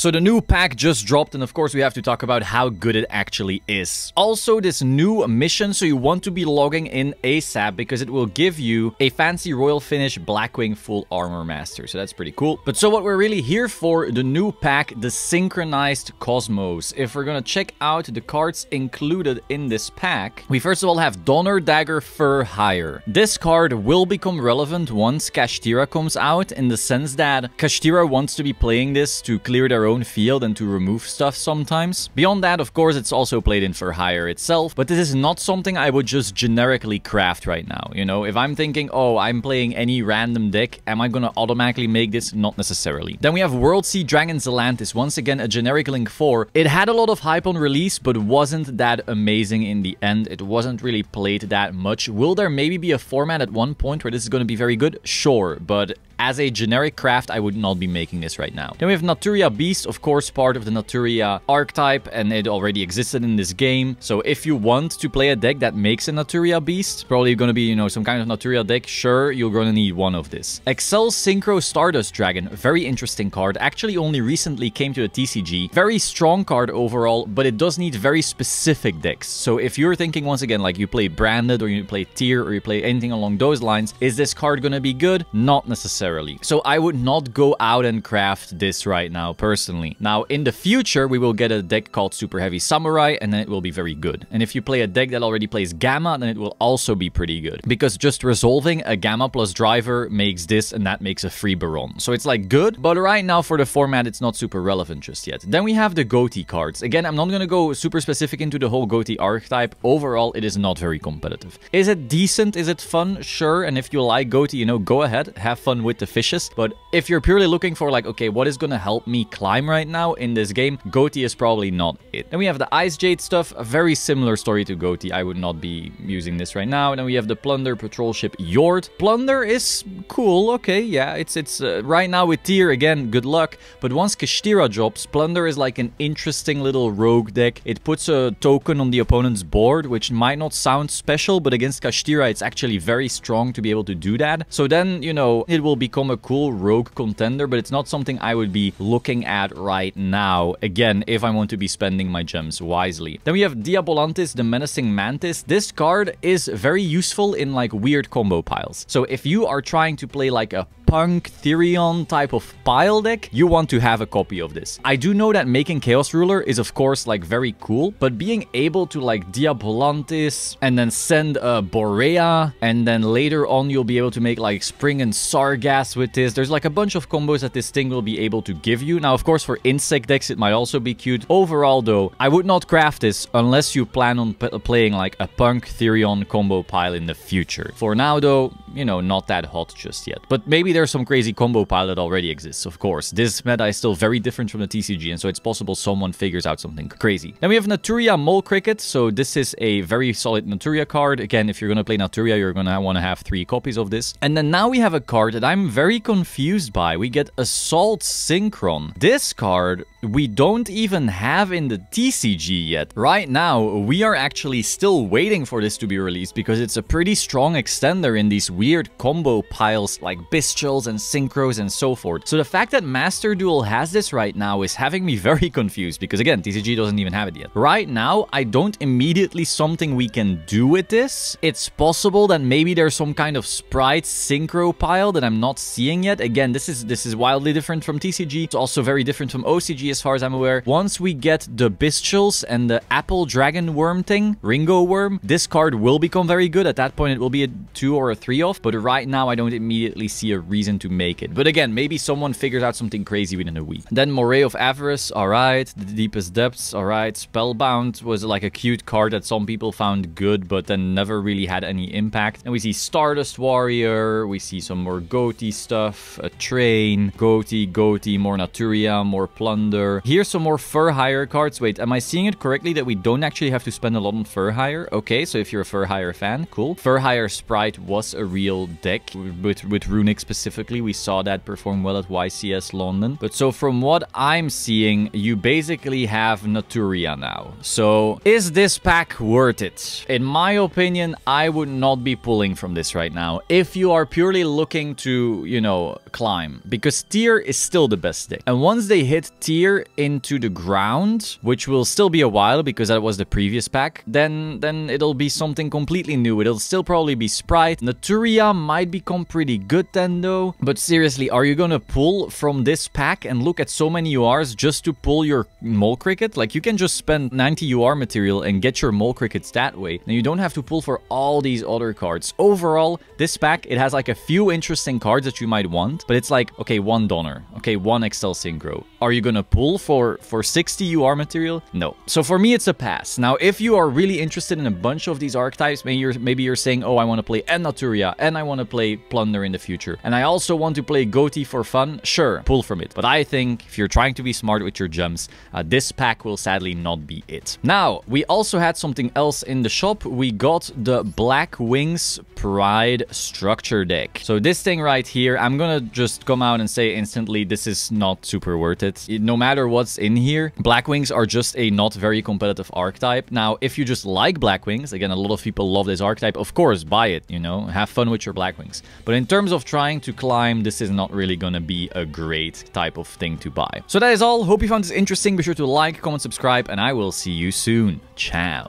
So the new pack just dropped, and of course we have to talk about how good it actually is. Also, this new mission, so you want to be logging in ASAP because it will give you a fancy Royal Finish Blackwing Full Armor Master. So that's pretty cool. But so what we're really here for, the new pack, the Synchronized Cosmos. If we're gonna check out the cards included in this pack, we first of all have Donner Dagger Fur Hire. This card will become relevant once Kashtira comes out, in the sense that Kashtira wants to be playing this to clear their own field and to remove stuff sometimes. Beyond that, of course, it's also played in Fur Hire itself, but this is not something I would just generically craft right now. You know, if I'm thinking, oh, I'm playing any random deck, am I gonna automatically make this? Not necessarily. Then we have Worldsea Dragon Zelantis, once again a generic Link 4. It had a lot of hype on release, but wasn't that amazing in the end. It wasn't really played that much. Will there maybe be a format at one point where this is going to be very good? Sure, but as a generic craft, I would not be making this right now. Then we have Naturia Beast, of course, part of the Naturia archetype, and it already existed in this game. So if you want to play a deck that makes a Naturia Beast, probably going to be, you know, some kind of Naturia deck, sure, you're going to need one of this. Excel Synchro Stardust Dragon, very interesting card. Actually only recently came to the TCG. Very strong card overall, but it does need very specific decks. So if you're thinking, once again, like you play Branded, or you play Tier, or you play anything along those lines, is this card going to be good? Not necessarily. So I would not go out and craft this right now, personally. Now, in the future, we will get a deck called Super Heavy Samurai, and then it will be very good. And if you play a deck that already plays Gamma, then it will also be pretty good. Because just resolving a Gamma plus driver makes this, and that makes a free Baron. So it's like good, but right now for the format, it's not super relevant just yet. Then we have the Goatee cards. Again, I'm not going to go super specific into the whole Goatee archetype. Overall, it is not very competitive. Is it decent? Is it fun? Sure. And if you like Goatee, you know, go ahead. Have fun with the fishes. But if you're purely looking for like, okay, what is going to help me climb right now in this game, Goatee is probably not it. Then we have the Ice Jade stuff. A very similar story to Goatee. I would not be using this right now. And then we have the Plunder Patrol Ship Yord. Plunder is cool. Okay, yeah, it's right now with Tier, again, good luck. But once Kashtira drops, Plunder is like an interesting little rogue deck. It puts a token on the opponent's board, which might not sound special, but against Kashtira, it's actually very strong to be able to do that. So then, you know, it will become a cool rogue contender, but it's not something I would be looking at right now. Again, if I want to be spending my gems wisely. Then we have Diabolantis, the Menacing Mantis. This card is very useful in like weird combo piles. So if you are trying to play like a Punk Therion type of pile deck, you want to have a copy of this. I do know that making Chaos Ruler is of course like very cool, but being able to like Diabolantis and then send a Borea, and then later on you'll be able to make like Spring and Sargass with this. There's like a bunch of combos that this thing will be able to give you. Now, of course, for insect decks, it might also be cute. Overall, though, I would not craft this unless you plan on playing like a Punk Therion combo pile in the future. For now, though, you know, not that hot just yet. But maybe there's some crazy combo pile that already exists, of course. This meta is still very different from the TCG, and so it's possible someone figures out something crazy. Then we have Naturia Mole Cricket. So this is a very solid Naturia card. Again, if you're going to play Naturia, you're going to want to have 3 copies of this. And then now we have a card that I'm very confused by. We get Assault Synchron. This card we don't even have in the TCG yet. Right now, we are actually still waiting for this to be released because it's a pretty strong extender in these weird combo piles like Bestials and Synchros and so forth. So the fact that Master Duel has this right now is having me very confused because, again, TCG doesn't even have it yet. Right now, I don't immediately something we can do with this. It's possible that maybe there's some kind of Sprite Synchro pile that I'm not seeing yet. Again, this is wildly different from TCG. It's also very different from OCG as far as I'm aware. Once we get the Bestials and the Apple Dragon Worm thing, Ringo Worm, this card will become very good. At that point, it will be a 2 or a 3 off, but right now I don't immediately see a reason to make it. But again, maybe someone figures out something crazy within a week. Then Moray of Avarice, alright. The Deepest Depths, alright. Spellbound was like a cute card that some people found good, but then never really had any impact. And we see Stardust Warrior, we see some more Goatee stuff, a Train, Goatee, more Naturia, more Plunder. Here's some more Fur Hire cards. Wait, am I seeing it correctly that we don't actually have to spend a lot on Fur Hire? Okay, so if you're a Fur Hire fan, cool. Fur Hire Sprite was a real deck with Runic specific specifically. We saw that perform well at YCS London. But so from what I'm seeing, you basically have Naturia now. So is this pack worth it? In my opinion, I would not be pulling from this right now if you are purely looking to, you know, climb, because tier is still the best deck. And once they hit tier into the ground, which will still be a while because that was the previous pack, then it'll be something completely new. It'll still probably be Sprite. Naturia might become pretty good then though. But seriously, are you gonna pull from this pack and look at so many URs just to pull your Mole Cricket? Like, you can just spend 90 UR material and get your Mole Crickets that way. And you don't have to pull for all these other cards. Overall, this pack, it has like a few interesting cards that you might want, but it's like, okay, 1 Donner, okay, 1 Excel Synchro. Are you gonna pull for 60 UR material? No. So for me, it's a pass. Now, if you are really interested in a bunch of these archetypes, maybe you're saying, oh, I want to play Naturia and I want to play Plunder in the future, and I also want to play Goatee for fun, sure, pull from it. But I think if you're trying to be smart with your gems, this pack will sadly not be it. Now, we also had something else in the shop. We got the Black Wings Pride Structure deck. So this thing right here, I'm gonna just come out and say instantly, this is not super worth it. No matter what's in here, Black Wings are just a not very competitive archetype. Now, if you just like Black Wings, again, a lot of people love this archetype, of course, buy it, you know, have fun with your Black Wings. But in terms of trying to climb, this is not really gonna be a great type of thing to buy. So that is all. Hope you found this interesting. Be sure to like, comment, subscribe, and I will see you soon. Ciao.